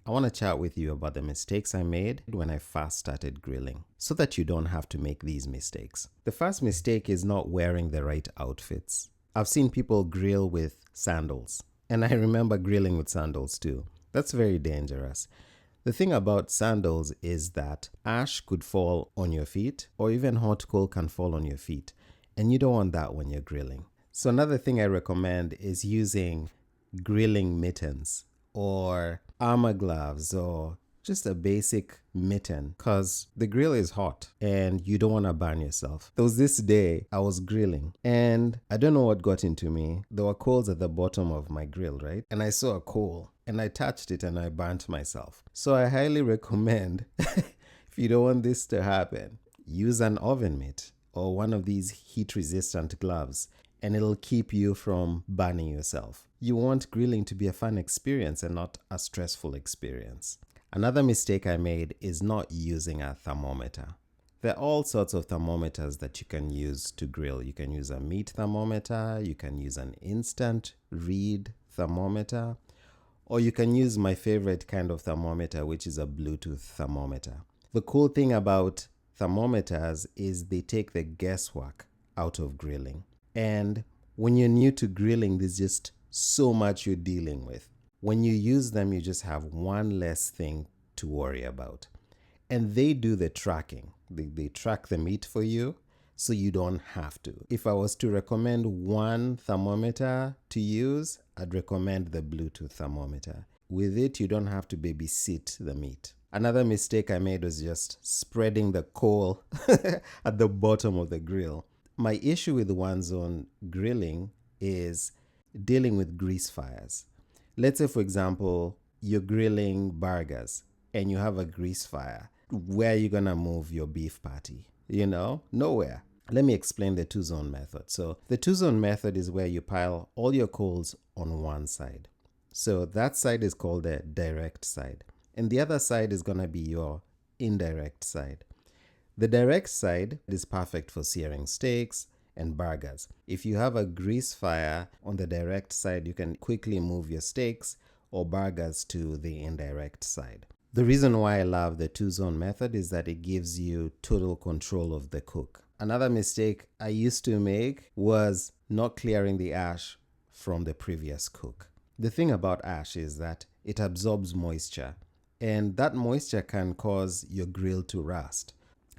I want to chat with you about the mistakes I made when I first started grilling so that you don't have to make these mistakes. The first mistake is not wearing the right outfits. I've seen people grill with sandals, and I remember grilling with sandals too. That's very dangerous. The thing about sandals is that ash could fall on your feet, or even hot coal can fall on your feet, and you don't want that when you're grilling. So another thing I recommend is using grilling mittens or armor gloves or just a basic mitten, because the grill is hot and you don't want to burn yourself. There was this day I was grilling and I don't know what got into me. There were coals at the bottom of my grill, right? And I saw a coal and I touched it and I burnt myself. So I highly recommend, if you don't want this to happen, use an oven mitt or one of these heat resistant gloves, and it'll keep you from burning yourself. You want grilling to be a fun experience and not a stressful experience. Another mistake I made is not using a thermometer. There are all sorts of thermometers that you can use to grill. You can use a meat thermometer, you can use an instant read thermometer, or you can use my favorite kind of thermometer, which is a Bluetooth thermometer. The cool thing about thermometers is they take the guesswork out of grilling. And when you're new to grilling, there's just so much you're dealing with. When you use them, you just have one less thing to worry about. And they do the tracking. They track the meat for you, so you don't have to. If I was to recommend one thermometer to use, I'd recommend the Bluetooth thermometer. With it, you don't have to babysit the meat. Another mistake I made was just spreading the coal at the bottom of the grill. My issue with one-zone grilling is dealing with grease fires. Let's say, for example, you're grilling burgers and you have a grease fire. Where are you going to move your beef patty? Nowhere. Let me explain the two-zone method. So the two-zone method is where you pile all your coals on one side. So that side is called the direct side. And the other side is going to be your indirect side. The direct side is perfect for searing steaks and burgers. If you have a grease fire on the direct side, you can quickly move your steaks or burgers to the indirect side. The reason why I love the two-zone method is that it gives you total control of the cook. Another mistake I used to make was not clearing the ash from the previous cook. The thing about ash is that it absorbs moisture, and that moisture can cause your grill to rust.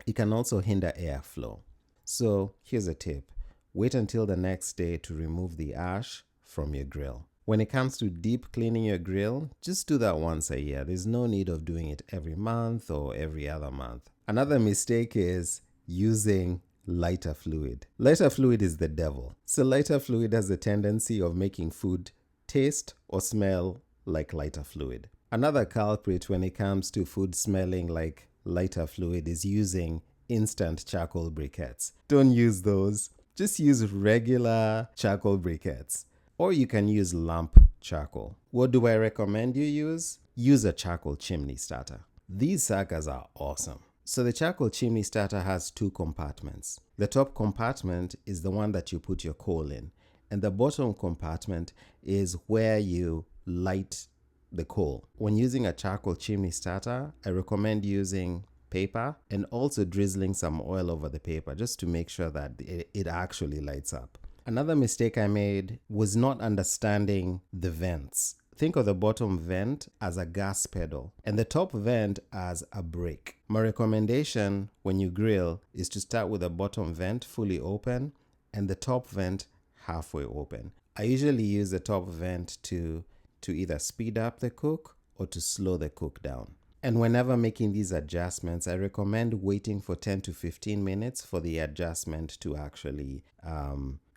It can also hinder airflow. So here's a tip. Wait until the next day to remove the ash from your grill. When it comes to deep cleaning your grill, just do that once a year. There's no need of doing it every month or every other month. Another mistake is using lighter fluid. Lighter fluid is the devil. So lighter fluid has a tendency of making food taste or smell like lighter fluid. Another culprit when it comes to food smelling like lighter fluid is using instant charcoal briquettes. Don't use those. Just use regular charcoal briquettes. Or you can use lamp charcoal. What do I recommend you use? Use a charcoal chimney starter. These suckers are awesome. So the charcoal chimney starter has two compartments. The top compartment is the one that you put your coal in, and the bottom compartment is where you light the coal. When using a charcoal chimney starter, I recommend using paper and also drizzling some oil over the paper just to make sure that it actually lights up. Another mistake I made was not understanding the vents. Think of the bottom vent as a gas pedal and the top vent as a brake. My recommendation when you grill is to start with the bottom vent fully open and the top vent halfway open. I usually use the top vent to either speed up the cook or to slow the cook down. And whenever making these adjustments, I recommend waiting for 10 to 15 minutes for the adjustment to actually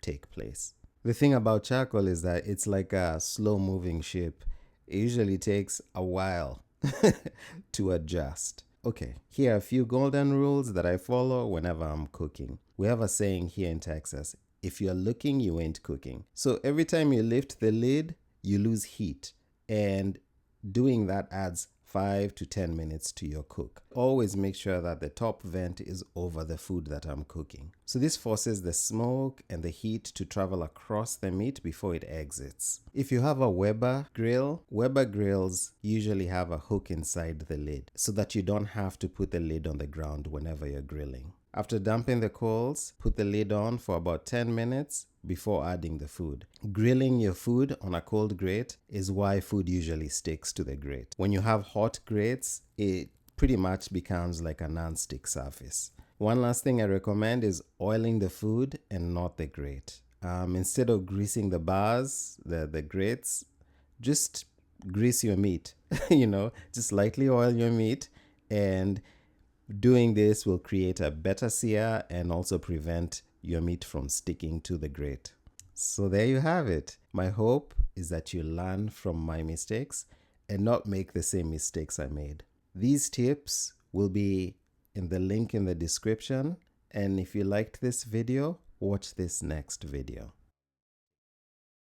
take place. The thing about charcoal is that it's like a slow-moving ship. It usually takes a while to adjust. Okay, here are a few golden rules that I follow whenever I'm cooking. We have a saying here in Texas, if you're looking, you ain't cooking. So every time you lift the lid, you lose heat, and doing that adds 5 to 10 minutes to your cook. Always make sure that the top vent is over the food that I'm cooking. So this forces the smoke and the heat to travel across the meat before it exits. If you have a Weber grill, Weber grills usually have a hook inside the lid so that you don't have to put the lid on the ground whenever you're grilling. After dumping the coals, put the lid on for about 10 minutes before adding the food. Grilling your food on a cold grate is why food usually sticks to the grate. When you have hot grates, it pretty much becomes like a non-stick surface. One last thing I recommend is oiling the food and not the grate. Instead of greasing the bars, the grates, just grease your meat. Just lightly oil your meat, and doing this will create a better sear and also prevent your meat from sticking to the grate. So there you have it. My hope is that you learn from my mistakes and not make the same mistakes I made. These tips will be in the link in the description. And if you liked this video, watch this next video.